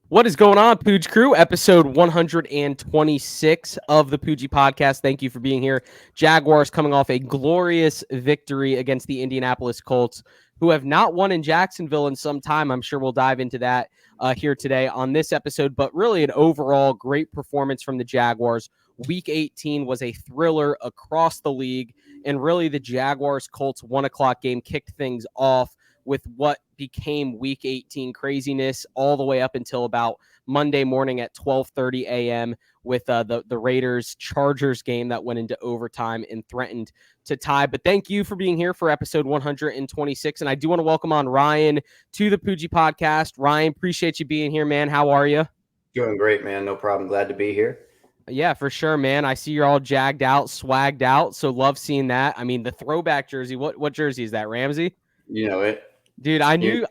What is going on, Pooj Crew? Episode 126 of the Poogie Podcast. Thank you for being here. Jaguars coming off a glorious victory against the Indianapolis Colts, who have not won in Jacksonville in some time. I'm sure we'll dive into that here today on this episode, but really an overall great performance from the Jaguars. Week 18 was a thriller across the league, and really the Jaguars-Colts 1 o'clock game kicked things off with what became week 18 craziness all the way up until about Monday morning at 12:30 a.m. with the Raiders Chargers game that went into overtime and threatened to tie. But thank you for being here for episode 126. And I do want to welcome on Ryan to the Poogie Podcast. Ryan, appreciate you being here, man. How are you? Doing great, man. No problem. Glad to be here. Yeah, for sure, man. I see you're all jagged out, swagged out. So love seeing that. I mean, the throwback jersey. What jersey is that, Ramsey? You know it. Dude, I knew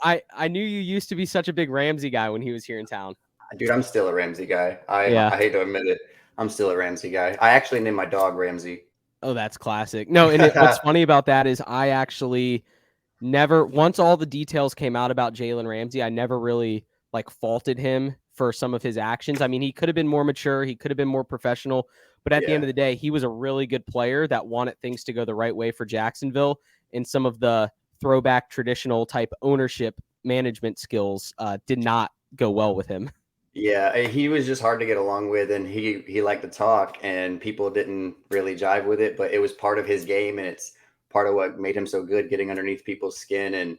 you used to be such a big Ramsey guy when he was here in town. Dude, I'm still a Ramsey guy. Yeah. I hate to admit it. I'm still a Ramsey guy. I actually named my dog Ramsey. Oh, that's classic. No, and what's funny about that is I actually never, once all the details came out about Jalen Ramsey, I never really faulted him for some of his actions. I mean, he could have been more mature, he could have been more professional, but at the end of the day, he was a really good player that wanted things to go the right way for Jacksonville, and some of the throwback traditional type ownership management skills did not go well with him. Yeah, he was just hard to get along with, and he liked to talk, and people didn't really jive with it, but it was part of his game, and it's part of what made him so good, getting underneath people's skin and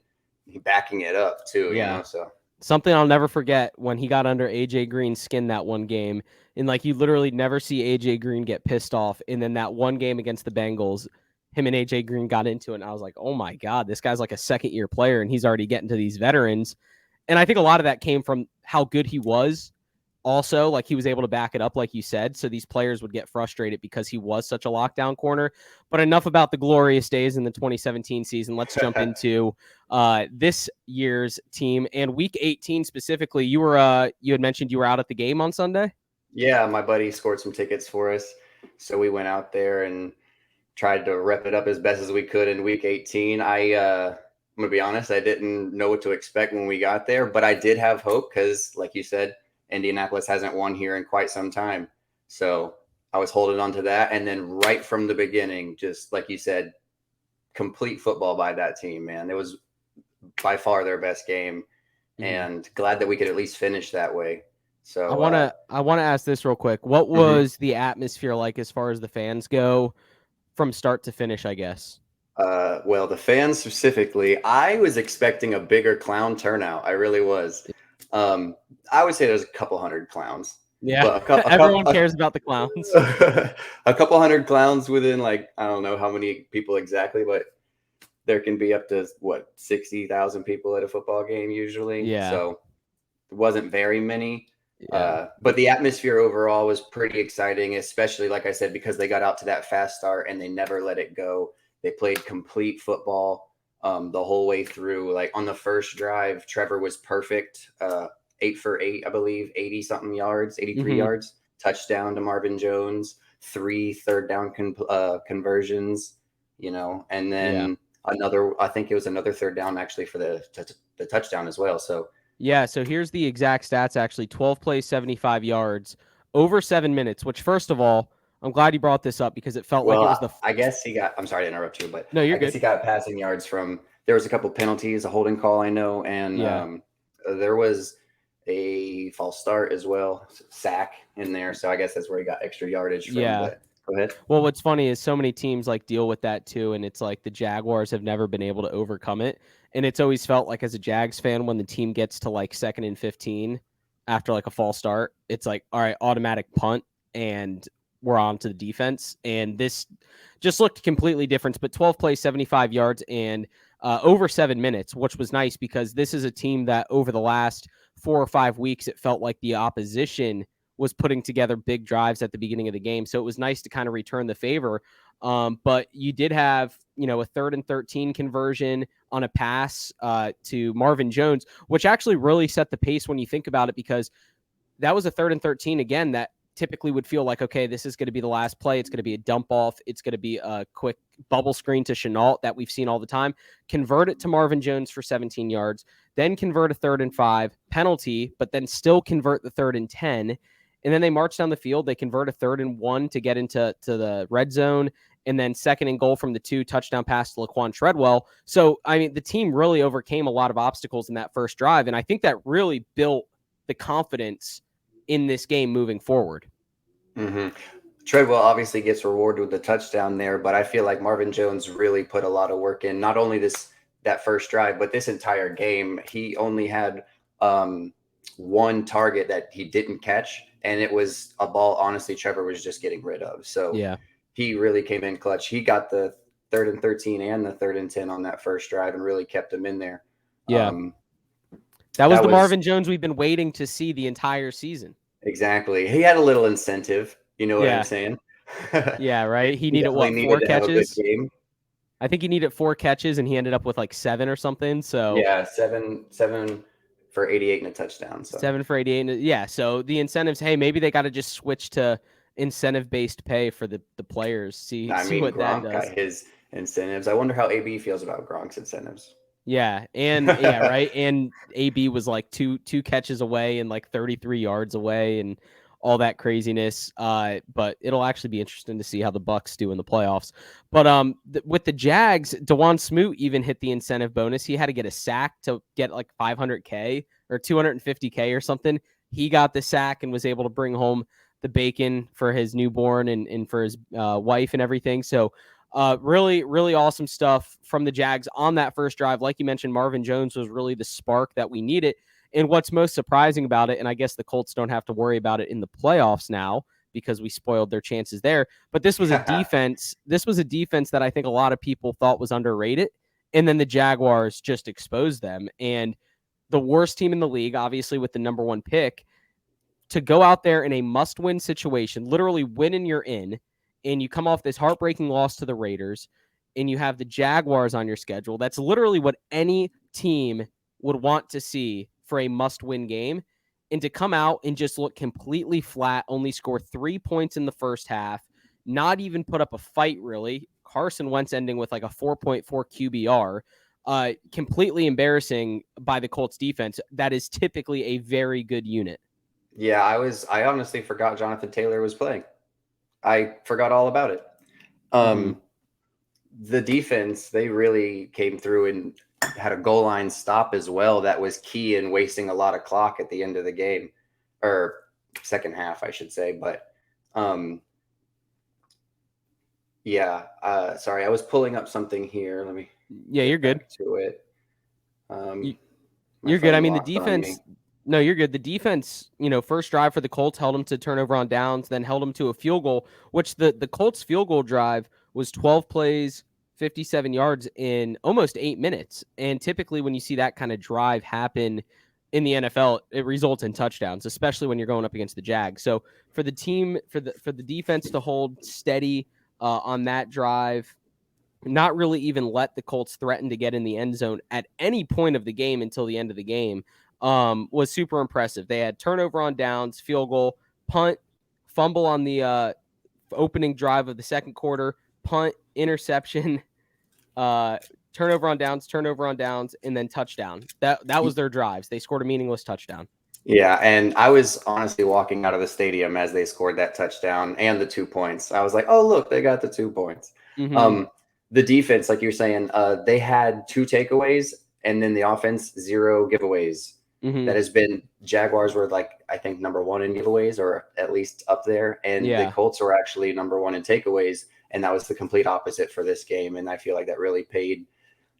backing it up too. Yeah. So something I'll never forget when he got under AJ Green's skin that one game, and you literally never see AJ Green get pissed off, and then that one game against the Bengals, him and AJ Green got into it, and I was like, oh my God, this guy's like a second-year player, and he's already getting to these veterans. And I think a lot of that came from how good he was. Also, he was able to back it up, like you said, so these players would get frustrated because he was such a lockdown corner. But enough about the glorious days in the 2017 season. Let's jump into this year's team. And Week 18 specifically, you had mentioned you were out at the game on Sunday? Yeah, my buddy scored some tickets for us, so we went out there and tried to rep it up as best as we could in Week 18. I'm going to be honest, I didn't know what to expect when we got there, but I did have hope because, like you said, Indianapolis hasn't won here in quite some time. So I was holding on to that. And then right from the beginning, just like you said, complete football by that team, man. It was by far their best game, and glad that we could at least finish that way. So I want to ask this real quick. What was the atmosphere like as far as the fans go from start to finish, I guess? Well, the fans specifically, I was expecting a bigger clown turnout. I really was. I would say there's a couple hundred clowns. Yeah, everyone cares about the clowns. A couple hundred clowns within, I don't know how many people exactly, but there can be up to 60,000 people at a football game usually. Yeah. So it wasn't very many. Yeah. But the atmosphere overall was pretty exciting, especially, like I said, because they got out to that fast start and they never let it go. They played complete football the whole way through. On the first drive, Trevor was perfect. 8 for 8, I believe, 80-something yards, 83 yards, touchdown to Marvin Jones, 3 third down conversions, and then I think it was another third down actually for the touchdown as well. So yeah, so here's the exact stats actually. 12 plays, 75 yards, over 7 minutes, which first of all, I'm glad you brought this up because it felt like it was I guess he got, I'm sorry to interrupt you, but no, you're I guess good. he got passing yards from, there was a couple penalties, a holding call, I know, and there was a false start as well, sack in there. So I guess that's where he got extra yardage from. Yeah. But go ahead. Well, what's funny is so many teams deal with that too, and it's the Jaguars have never been able to overcome it. And it's always felt like as a Jags fan, when the team gets to 2nd and 15 after a false start, it's all right, automatic punt, and we're on to the defense. And this just looked completely different. But 12 plays, 75 yards, and over 7 minutes, which was nice because this is a team that over the last 4 or 5 weeks, it felt like the opposition was putting together big drives at the beginning of the game. So it was nice to kind of return the favor. But you did have, a 3rd and 13 conversion on a pass to Marvin Jones, which actually really set the pace when you think about it, because that was a 3rd and 13 again that typically would feel like, okay, this is going to be the last play. It's going to be a dump off. It's going to be a quick bubble screen to Chenault that we've seen all the time. Convert it to Marvin Jones for 17 yards, then convert a 3rd and 5 penalty, but then still convert the 3rd and 10. And then they march down the field. They convert a 3rd and 1 to get into the red zone. And then 2nd and goal from the 2 touchdown pass to Laquan Treadwell. So, I mean, the team really overcame a lot of obstacles in that first drive. And I think that really built the confidence in this game moving forward. Mm-hmm. Treadwell obviously gets rewarded with the touchdown there, but I feel like Marvin Jones really put a lot of work in, not only that first drive, but this entire game. He only had one target that he didn't catch, and it was a ball, honestly, Trevor was just getting rid of. So yeah, he really came in clutch. He got the 3rd and 13 and the 3rd and 10 on that first drive and really kept him in there. Yeah. That was the Marvin Jones we've been waiting to see the entire season. Exactly. He had a little incentive. You know what I'm saying? Yeah, right. He needed 4 catches? I think he needed 4 catches, and he ended up with like 7 or something. So yeah, 7 for 88 and a touchdown. So 7 for 88. Yeah. So the incentives, hey, maybe they got to just switch to incentive-based pay for the players. See what Gronk that does. Got his incentives. I wonder how AB feels about Gronk's incentives. Yeah, and yeah, right. And AB was like two catches away and like 33 yards away and all that craziness. But it'll actually be interesting to see how the Bucs do in the playoffs. But with the Jags, DeJuan Smoot even hit the incentive bonus. He had to get a sack to get like $500K or $250K or something. He got the sack and was able to bring home the bacon for his newborn and for his wife and everything. So really, really awesome stuff from the Jags on that first drive. Like you mentioned, Marvin Jones was really the spark that we needed. And what's most surprising about it, and I guess the Colts don't have to worry about it in the playoffs now because we spoiled their chances there. But this was a defense. This was a defense that I think a lot of people thought was underrated. And then the Jaguars just exposed them. And the worst team in the league, obviously with the number 1 pick, to go out there in a must-win situation, literally win and you're in, and you come off this heartbreaking loss to the Raiders, and you have the Jaguars on your schedule. That's literally what any team would want to see for a must-win game. And to come out and just look completely flat, only score 3 points in the first half, not even put up a fight, really. Carson Wentz ending with like a 4.4 QBR. Completely embarrassing by the Colts defense. That is typically a very good unit. Yeah, I honestly forgot Jonathan Taylor was playing. I forgot all about it. The defense, they really came through and had a goal line stop as well. That was key in wasting a lot of clock at the end of the game, or second half, I should say. But sorry, I was pulling up something here. Let me. Yeah, you're good. To it. You're good. I mean, the defense. No, you're good. The defense, first drive for the Colts held them to turnover on downs, then held them to a field goal, which the Colts field goal drive was 12 plays, 57 yards in almost 8 minutes. And typically when you see that kind of drive happen in the NFL, it results in touchdowns, especially when you're going up against the Jags. So for the team, for the defense to hold steady on that drive, not really even let the Colts threaten to get in the end zone at any point of the game until the end of the game, was super impressive. They had turnover on downs, field goal, punt, fumble on the opening drive of the second quarter, punt, interception, turnover on downs, and then touchdown. That was their drives. They scored a meaningless touchdown. Yeah, and I was honestly walking out of the stadium as they scored that touchdown and the 2 points. I was like, oh, look, they got the 2 points. The defense, like you're saying, they had 2 takeaways, and then the offense, 0 giveaways. That has been Jaguars were like, I think, number 1 in giveaways, or at least up there. And the Colts were actually number 1 in takeaways. And that was the complete opposite for this game. And I feel like that really paid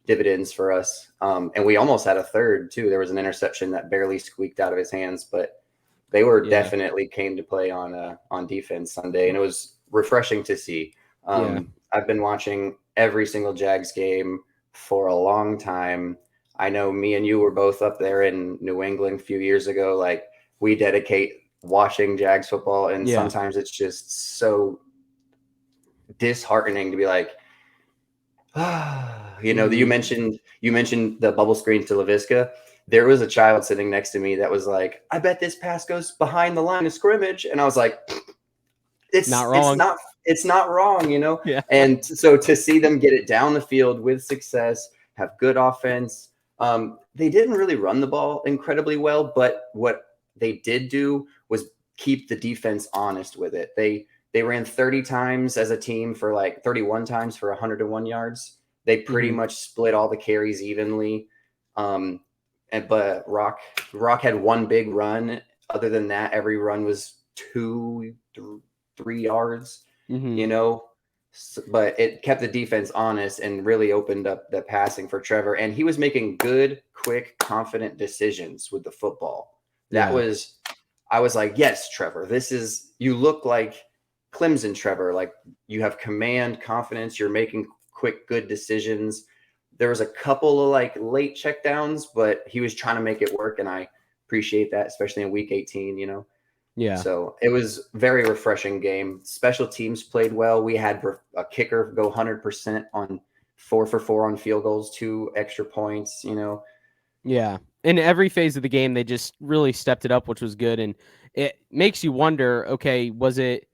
dividends for us. And we almost had a third too. There was an interception that barely squeaked out of his hands, but they were definitely came to play on defense Sunday. And it was refreshing to see. I've been watching every single Jags game for a long time. I know me and you were both up there in New England a few years ago. Like, we dedicate watching Jags football, and sometimes it's just so disheartening to be like, you mentioned the bubble screen to LaVisca. there was a child sitting next to me that was like, I bet this pass goes behind the line of scrimmage. And I was like, Not wrong. it's not wrong, you know? Yeah. And so to see them get it down the field with success, have good offense. They didn't really run the ball incredibly well, but what they did do was keep the defense honest with it. They ran 30 times as a team for like 31 times for 101 yards. They pretty much split all the carries evenly. But Rock had one big run. Other than that, every run was 2-3 yards, you know. But it kept the defense honest and really opened up the passing for Trevor. And he was making good, quick, confident decisions with the football. I was like, yes, Trevor, you look like Clemson Trevor. Like, you have command, confidence. You're making quick, good decisions. There was a couple of like late checkdowns, but he was trying to make it work. And I appreciate that, especially in week 18, you know? Yeah. So it was a very refreshing game. Special teams played well. We had a kicker go 100% on 4 for 4 on field goals, 2 extra points, you know? Yeah. In every phase of the game, they just really stepped it up, which was good. And it makes you wonder, okay, was it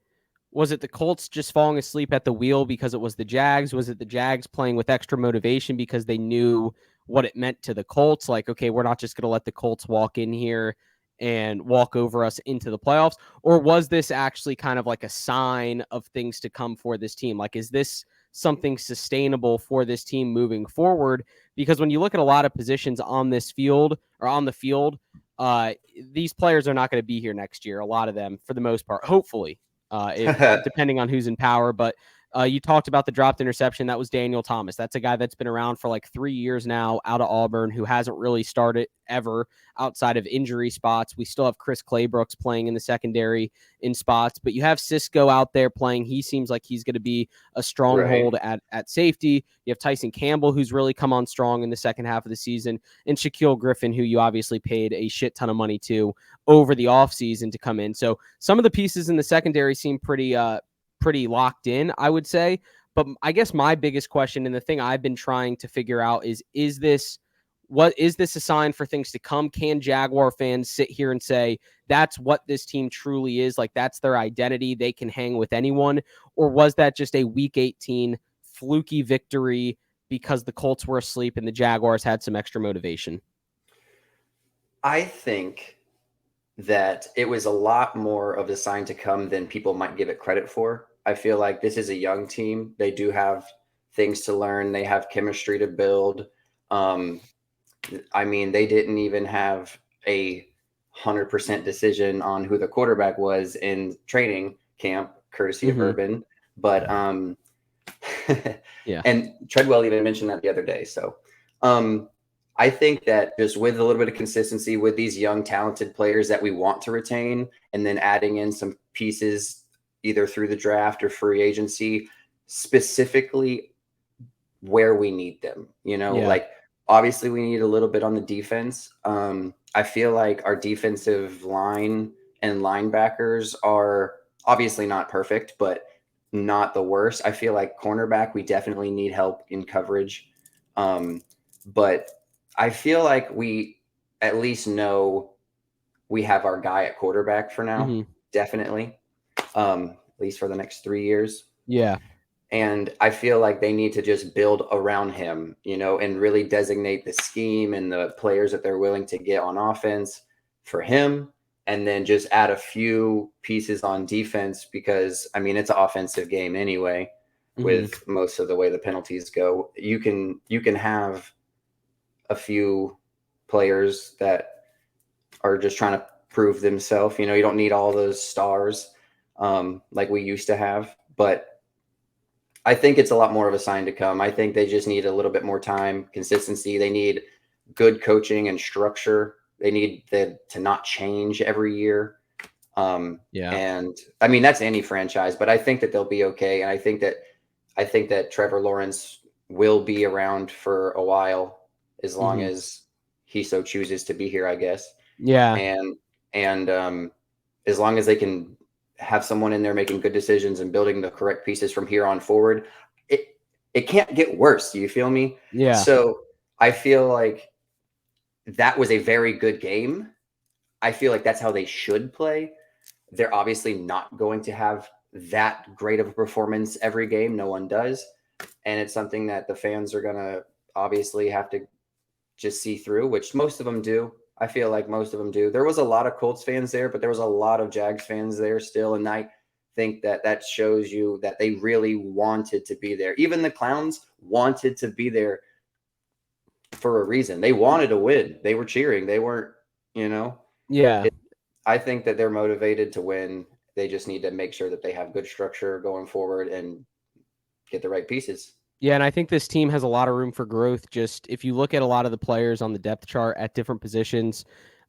the Colts just falling asleep at the wheel because it was the Jags? Was it the Jags playing with extra motivation because they knew what it meant to the Colts? Like, okay, we're not just going to let the Colts walk in here and walk over us into the playoffs? Or was this actually kind of like a sign of things to come for this team? Like, is this something sustainable for this team moving forward? Because when you look at a lot of positions on this field or on the field, these players are not going to be here next year. A lot of them, for the most part, hopefully, depending on who's in power. But you talked about the dropped interception. That was Daniel Thomas. That's a guy that's been around for like 3 years now out of Auburn, who hasn't really started ever outside of injury spots. We still have Chris Claybrooks playing in the secondary in spots, but you have Cisco out there playing. He seems like he's going to be a stronghold at safety. You have Tyson Campbell, who's really come on strong in the second half of the season, and Shaquille Griffin, who you obviously paid a shit ton of money to over the offseason to come in. So some of the pieces in the secondary seem pretty locked in, I would say. But I guess my biggest question, and the thing I've been trying to figure out, is this a sign for things to come? Can Jaguar fans sit here and say that's what this team truly is? Like, that's their identity. They can hang with anyone. Or was that just a week 18 fluky victory because the Colts were asleep and the Jaguars had some extra motivation? I think that it was a lot more of a sign to come than people might give it credit for. I feel like this is a young team. They do have things to learn. They have chemistry to build. I mean, they didn't even have a 100% decision on who the quarterback was in training camp, courtesy of Urban. But yeah. And Treadwell even mentioned that the other day. So I think that just with a little bit of consistency with these young, talented players that we want to retain, and then adding in some pieces either through the draft or free agency, specifically where we need them, you know, like obviously we need a little bit on the defense. I feel like our defensive line and linebackers are obviously not perfect, but not the worst. I feel like cornerback, we definitely need help in coverage. But I feel like we at least know we have our guy at quarterback for now. Definitely. At least for the next 3 years. Yeah. And I feel like they need to just build around him, you know, and really designate the scheme and the players that they're willing to get on offense for him. And then just add a few pieces on defense because, I mean, it's an offensive game anyway, with most of the way the penalties go. You can have a few players that are just trying to prove themselves. You know, you don't need all those stars like we used to have. But I think it's a lot more of a sign to come. I think they just need a little bit more time, consistency. They need good coaching and structure. They need to not change every year. And I mean, that's any franchise, but I think that they'll be okay. And I think that Trevor Lawrence will be around for a while, as long as he so chooses to be here, I guess. Yeah. And as long as they can have someone in there making good decisions and building the correct pieces from here on forward, it can't get worse. Do you feel me? Yeah. So I feel like that was a very good game. I feel like that's how they should play. They're obviously not going to have that great of a performance every game. No one does. And it's something that the fans are going to obviously have to just see through, which most of them do. I feel like most of them do. There was a lot of Colts fans there, but there was a lot of Jags fans there still. And I think that shows you that they really wanted to be there. Even the Clowns wanted to be there for a reason. They wanted to win. They were cheering. They weren't, you know. Yeah. I think that they're motivated to win. They just need to make sure that they have good structure going forward and get the right pieces. Yeah, and I think this team has a lot of room for growth. Just if you look at a lot of the players on the depth chart at different positions,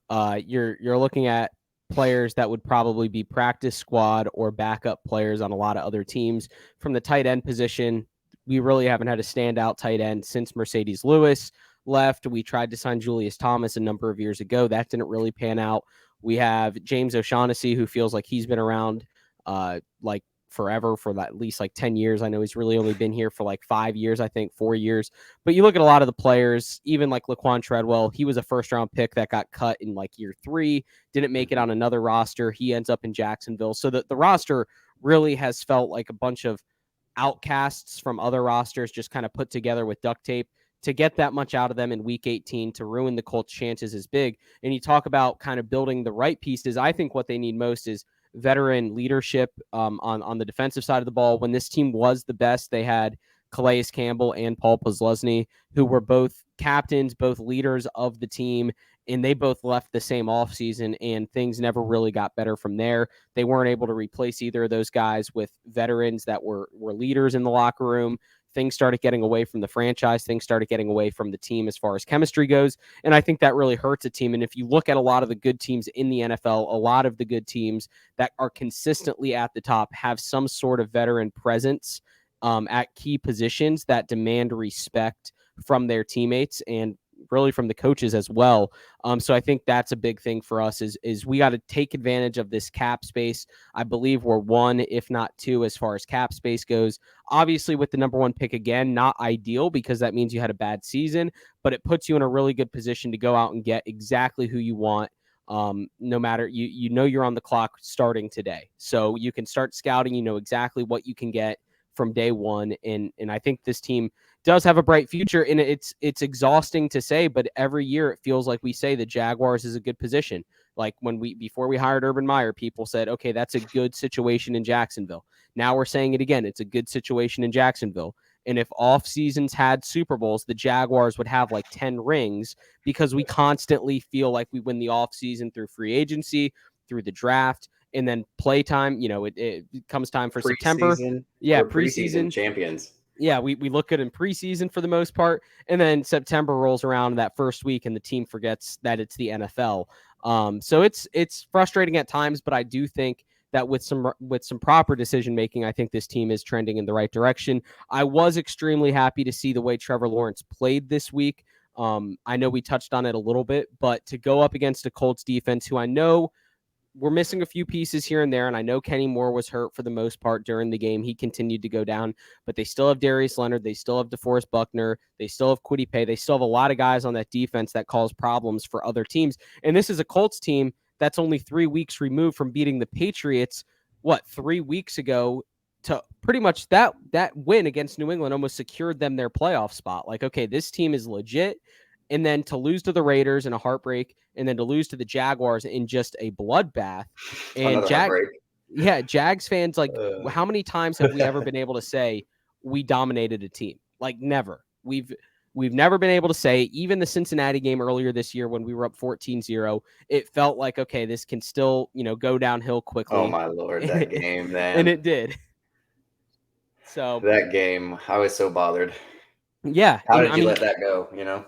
you're looking at players that would probably be practice squad or backup players on a lot of other teams. From the tight end position, we really haven't had a standout tight end since Mercedes Lewis left. We tried to sign Julius Thomas a number of years ago. That didn't really pan out. We have James O'Shaughnessy, who feels like he's been around like forever, for at least like 10 years. I know he's really only been here for like 5 years, I think 4 years. But you look at a lot of the players, even like Laquan Treadwell, he was a first round pick that got cut in like year 3, didn't make it on another roster. He ends up in Jacksonville. So the roster really has felt like a bunch of outcasts from other rosters just kind of put together with duct tape. To get that much out of them in week 18 to ruin the Colts' chances is big. And you talk about kind of building the right pieces. I think what they need most is veteran leadership on the defensive side of the ball. When this team was the best, they had Calais Campbell and Paul Posluszny, who were both captains, both leaders of the team, and they both left the same offseason, and things never really got better from there. They weren't able to replace either of those guys with veterans that were leaders in the locker room. Things started getting away from the franchise. Things started getting away from the team as far as chemistry goes. And I think that really hurts a team. And if you look at a lot of the good teams in the NFL, a lot of the good teams that are consistently at the top have some sort of veteran presence at key positions that demand respect from their teammates and really from the coaches as well. So I think that's a big thing for us is we got to take advantage of this cap space. I believe we're 1, if not 2, as far as cap space goes. Obviously, with the number 1 pick again, not ideal because that means you had a bad season, but it puts you in a really good position to go out and get exactly who you want. No matter you know you're on the clock starting today, so you can start scouting. You know exactly what you can get from day one, and I think this team does have a bright future. And it's exhausting to say, but every year it feels like we say the Jaguars is a good position. Like before we hired Urban Meyer, people said, okay, that's a good situation in Jacksonville. Now we're saying it again. It's a good situation in Jacksonville. And if off seasons had Super Bowls, the Jaguars would have like 10 rings because we constantly feel like we win the off season through free agency, through the draft, and then playtime. It comes time for September. Yeah, we're preseason champions. Yeah, we look good in preseason for the most part, and then September rolls around that first week, and the team forgets that it's the NFL. So it's frustrating at times, but I do think that with some proper decision making, I think this team is trending in the right direction. I was extremely happy to see the way Trevor Lawrence played this week. I know we touched on it a little bit, but to go up against a Colts defense who I know we're missing a few pieces here and there, and I know Kenny Moore was hurt for the most part during the game. He continued to go down, but they still have Darius Leonard. They still have DeForest Buckner. They still have Kwity Paye. They still have a lot of guys on that defense that cause problems for other teams. And this is a Colts team that's only 3 weeks removed from beating the Patriots, 3 weeks ago, to pretty much that win against New England almost secured them their playoff spot. Like, okay, this team is legit. And then to lose to the Raiders in a heartbreak, and then to lose to the Jaguars in just a bloodbath. And Jags fans, like, how many times have we ever been able to say we dominated a team? Like, never. We've never been able to say, even the Cincinnati game earlier this year when we were up 14-0, it felt like, okay, this can still, go downhill quickly. Oh my Lord, that game, man. And it did. So that game, I was so bothered. Yeah. How did you let that go,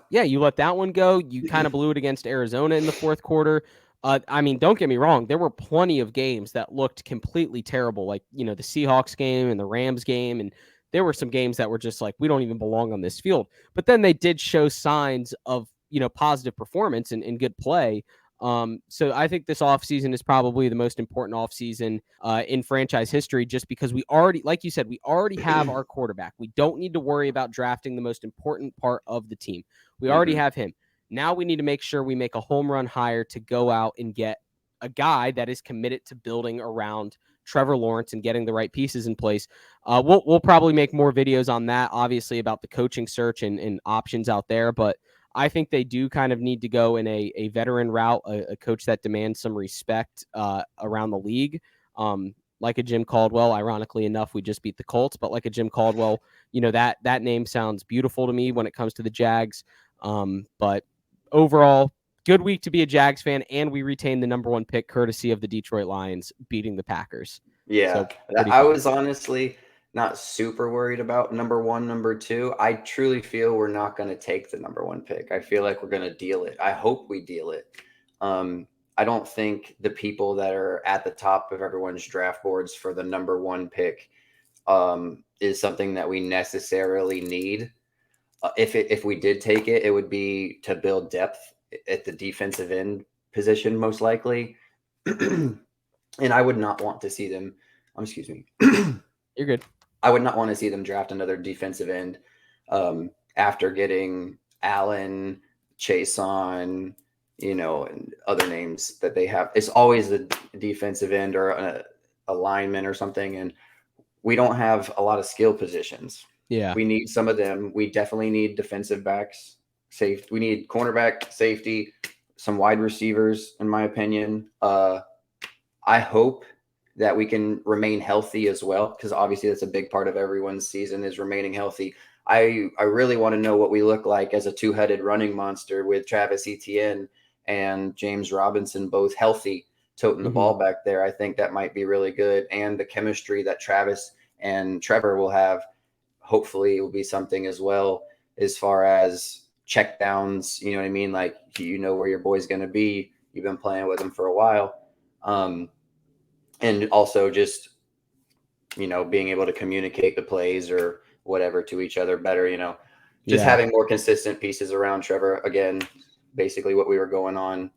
Yeah, you let that one go. You kind of blew it against Arizona in the fourth quarter. Don't get me wrong. There were plenty of games that looked completely terrible, like, the Seahawks game and the Rams game. And there were some games that were just like, we don't even belong on this field. But then they did show signs of, positive performance and good play. So I think this offseason is probably the most important offseason in franchise history, just because we already, like you said, we already have our quarterback. We don't need to worry about drafting the most important part of the team. We already have him. Now we need to make sure we make a home run hire to go out and get a guy that is committed to building around Trevor Lawrence and getting the right pieces in place. We'll probably make more videos on that, obviously, about the coaching search and options out there. But I think they do kind of need to go in a veteran route, a coach that demands some respect around the league. Like a Jim Caldwell. Ironically enough, we just beat the Colts, but like a Jim Caldwell, that name sounds beautiful to me when it comes to the Jags. But overall, good week to be a Jags fan, and we retain the number 1 pick courtesy of the Detroit Lions beating the Packers. Yeah, so I was honestly not super worried about number 1, number 2. I truly feel we're not going to take the number 1 pick. I feel like we're going to deal it. I hope we deal it. I don't think the people that are at the top of everyone's draft boards for the number 1 pick is something that we necessarily need. If we did take it, it would be to build depth at the defensive end position, most likely. And I would not want to see them. Excuse me. You're good. I would not want to see them draft another defensive end after getting Allen, Chason, and other names that they have. It's always a defensive end or a lineman or something, and we don't have a lot of skill positions. Yeah, we need some of them. We definitely need defensive backs, safety. We need cornerback, safety, some wide receivers, in my opinion. I hope that we can remain healthy as well, because obviously that's a big part of everyone's season is remaining healthy. I really want to know what we look like as a two-headed running monster with Travis Etienne and James Robinson both healthy, toting the ball back there. I think that might be really good. And the chemistry that Travis and Trevor will have, hopefully, will be something as well as far as check downs. You know what I mean? Like, where your boy's going to be. You've been playing with him for a while. And also just, being able to communicate the plays or whatever to each other better, just having more consistent pieces around Trevor. Again, basically what we were going on,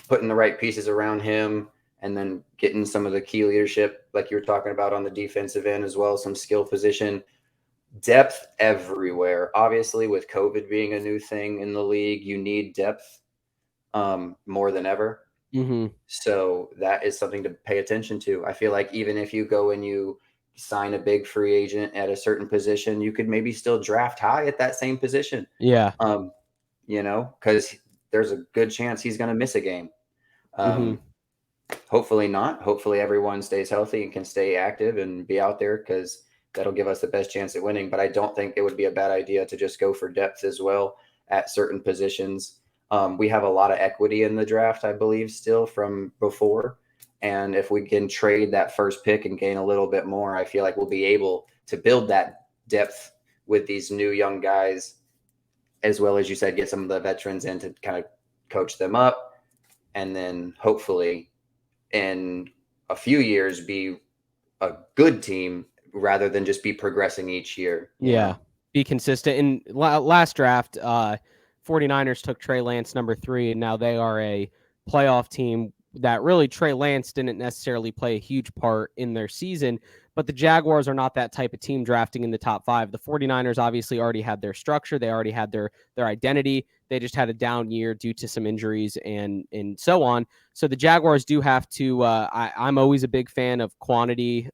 putting the right pieces around him and then getting some of the key leadership, like you were talking about on the defensive end as well, some skill position, depth everywhere. Obviously, with COVID being a new thing in the league, you need depth more than ever. So that is something to pay attention to. I feel like even if you go and you sign a big free agent at a certain position, you could maybe still draft high at that same position. Yeah. Because there's a good chance he's going to miss a game. Hopefully not. Hopefully everyone stays healthy and can stay active and be out there, because that'll give us the best chance at winning. But I don't think it would be a bad idea to just go for depth as well at certain positions. We have a lot of equity in the draft, I believe, still from before. And if we can trade that first pick and gain a little bit more, I feel like we'll be able to build that depth with these new young guys, as well as you said, get some of the veterans in to kind of coach them up. And then hopefully in a few years be a good team rather than just be progressing each year. Yeah. Be consistent. In last draft, 49ers took Trey Lance number 3, and now they are a playoff team that really Trey Lance didn't necessarily play a huge part in their season, but the Jaguars are not that type of team drafting in the top 5. The 49ers obviously already had their structure. They already had their identity. They just had a down year due to some injuries and so on. So the Jaguars do have to, I'm always a big fan of quantity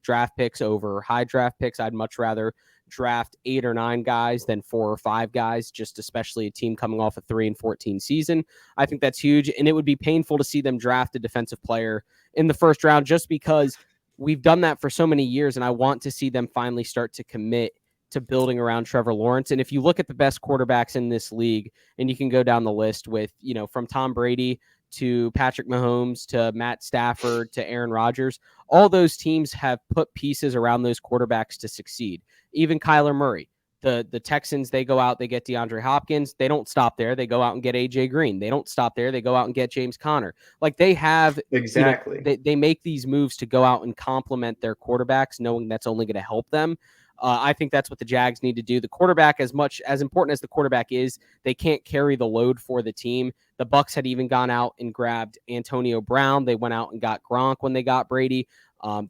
draft picks over high draft picks. I'd much rather draft 8 or 9 guys than 4 or 5 guys, just especially a team coming off a 3-14 season. I think that's huge. And it would be painful to see them draft a defensive player in the first round, just because we've done that for so many years. And I want to see them finally start to commit to building around Trevor Lawrence. And if you look at the best quarterbacks in this league, and you can go down the list with, from Tom Brady to Patrick Mahomes to Matt Stafford to Aaron Rodgers, all those teams have put pieces around those quarterbacks to succeed. Even Kyler Murray, the Texans, they go out, they get DeAndre Hopkins. They don't stop there. They go out and get AJ Green. They don't stop there. They go out and get James Conner. Like, they have exactly. They make these moves to go out and complement their quarterbacks, knowing that's only going to help them. I think that's what the Jags need to do. The quarterback, as important as the quarterback is, they can't carry the load for the team. The Bucs had even gone out and grabbed Antonio Brown. They went out and got Gronk when they got Brady.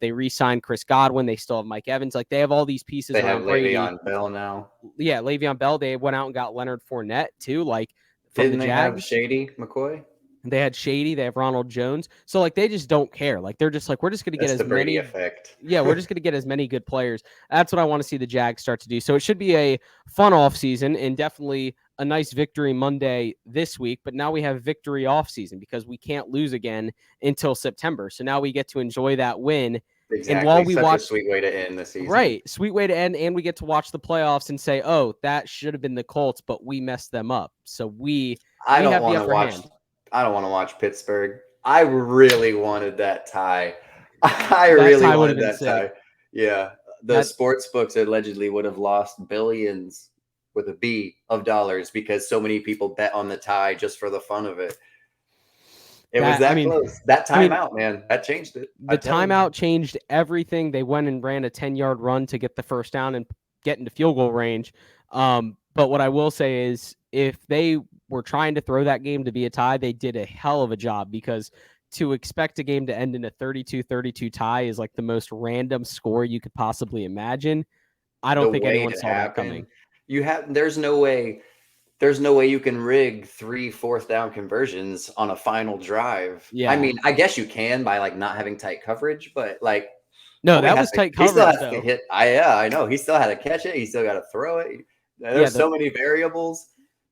They re-signed Chris Godwin. They still have Mike Evans. Like, they have all these pieces around Brady. They have Le'Veon Bell now. Yeah, Le'Veon Bell. They went out and got Leonard Fournette too. Like, from Didn't the they have Jags. Shady McCoy? They had Shady, they have Ronald Jones. So like they just don't care. Like they're just like, we're just going to get That's as the Brady many. effect. Yeah, we're just going to get as many good players. That's what I want to see the Jags start to do. So it should be a fun offseason and definitely a nice victory Monday this week. But now we have victory offseason because we can't lose again until September. So now we get to enjoy that win. And while Exactly. we Such a watch, sweet way to end the season. right, sweet way to end, and we get to watch the playoffs and say, oh, that should have been the Colts, but we messed them up. So we I don't have the want to upper watch. hand. I don't want to watch Pittsburgh. I really wanted that tie. I That really tie would have wanted been that sick. tie. Yeah, the That sports books allegedly would have lost billions with a B of dollars because so many people bet on the tie just for the fun of it. It was that I that mean, close. That I mean, timeout, man, that changed it. I the tell you. timeout changed everything. They went and ran a 10-yard run to get the first down and get into field goal range. But what I will say is if they were trying to throw that game to be a tie, they did a hell of a job because to expect a game to end in a 32-32 tie is like the most random score you could possibly imagine. I The don't think way anyone it saw that happened, coming. there's no way. There's no way you can rig 3 fourth down conversions on a final drive. I Yeah. mean, I guess you can by like not having tight coverage, but like No, all we that have was to tight he still coverage has to though. hit. I know. He still had to catch it. He still got to throw it. Yeah, There's so many variables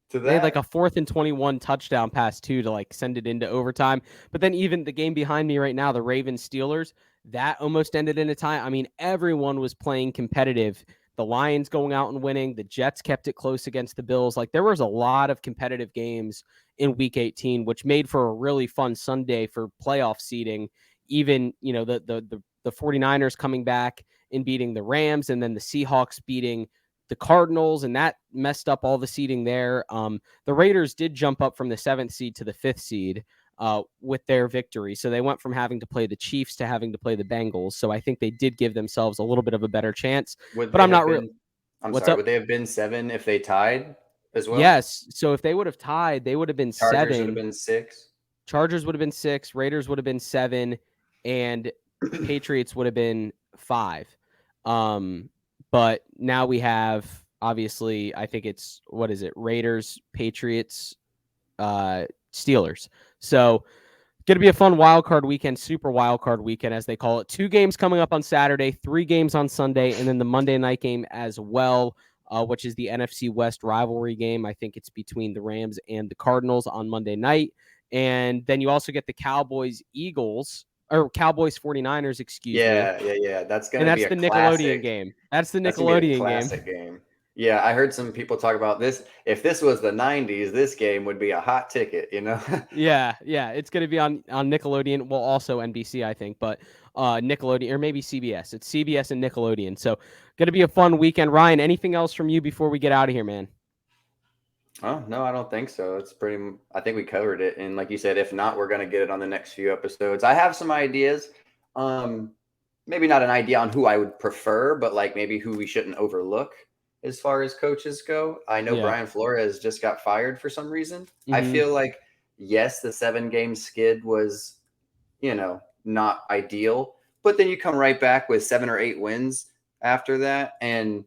to they had like that. a 4th and 21 touchdown pass too to like send it into overtime. But then even the game behind me right now, the Ravens Steelers, that almost ended in a tie. I mean, everyone was playing competitive. The Lions going out and winning. The Jets kept it close against the Bills. Like there was a lot of competitive games in Week 18, which made for a really fun Sunday for playoff seeding. Even the 49ers coming back and beating the Rams, and then the Seahawks beating the Cardinals, and that messed up all the seeding there. The Raiders did jump up from the 7th seed to the 5th seed with their victory. So they went from having to play the Chiefs to having to play the Bengals. So I think they did give themselves a little bit of a better chance. Would But they I'm have not real. been I'm What's sorry, up? would they have been 7 if they tied as well? Yes. So if they would have tied, they would have been Chargers would have 7. been 6. Chargers would have been 6. Raiders would have been 7. And Patriots would have been 5. But now we have obviously, I think it's what is it? Raiders, Patriots, Steelers. So gonna be a fun wild card weekend, super wild card weekend as they call it. 2 games coming up on Saturday, 3 games on Sunday, and then the Monday night game as well, which is the NFC West rivalry game. I think it's between the Rams and the Cardinals on Monday night. And then you also get the Cowboys 49ers, excuse me. Yeah. That's And gonna be that's a the Nickelodeon classic. game. That's the That's gonna be a Nickelodeon game. classic game. Yeah, I heard some people talk about this. If this was the 90s, this game would be a hot ticket, you know? Yeah, it's going to be on Nickelodeon. Well, also NBC, I think, but Nickelodeon or maybe CBS. It's CBS and Nickelodeon. So, going to be a fun weekend. Ryan, anything else from you before we get out of here, man? Oh, no, I don't think so. I think we covered it. And like you said, if not, we're going to get it on the next few episodes. I have some ideas. Maybe not an idea on who I would prefer, but like maybe who we shouldn't overlook as far as coaches go. I know Yeah. Brian Flores just got fired for some reason. I Mm-hmm. feel like, yes, the 7-game skid was, not ideal, but then you come right back with 7 or 8 wins after that. And,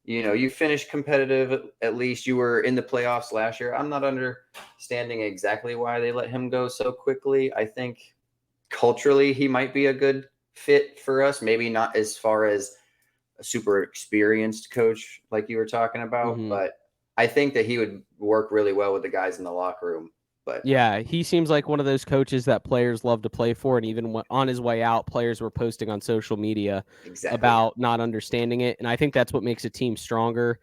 you finished competitive. At least you were in the playoffs last year. I'm not understanding exactly why they let him go so quickly. I think culturally he might be a good fit for us. Maybe not as far as a super experienced coach like you were talking about, Mm-hmm. but I think that he would work really well with the guys in the locker room. But Yeah, he seems like one of those coaches that players love to play for. And even on his way out, players were posting on social media exactly. about not understanding it. And I think that's what makes a team stronger.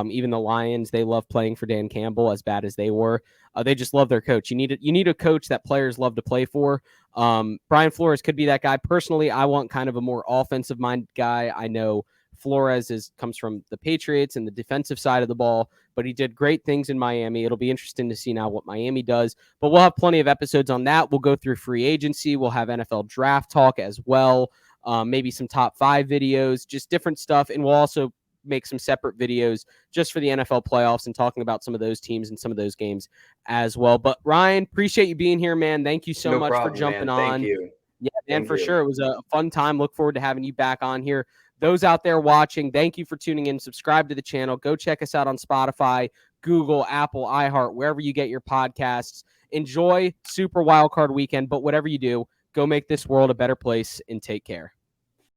Even the Lions, they love playing for Dan Campbell, as bad as they were. They just love their coach. You need a coach that players love to play for. Brian Flores could be that guy. Personally, I want kind of a more offensive minded guy. I know Flores comes from the Patriots and the defensive side of the ball, but he did great things in Miami. It'll be interesting to see now what Miami does, but we'll have plenty of episodes on that. We'll go through free agency. We'll have NFL draft talk as well. Maybe some top 5 videos, just different stuff. And we'll also make some separate videos just for the NFL playoffs and talking about some of those teams and some of those games as well. But Ryan, appreciate you being here, man. Thank you so No much for problem, jumping man. Thank on. you. Yeah, man, Thank for you. sure. It was a fun time. Look forward to having you back on here. Those out there watching, thank you for tuning in. Subscribe to the channel. Go check us out on Spotify, Google, Apple, iHeart, wherever you get your podcasts. Enjoy Super Wildcard Weekend, but whatever you do, go make this world a better place and take care.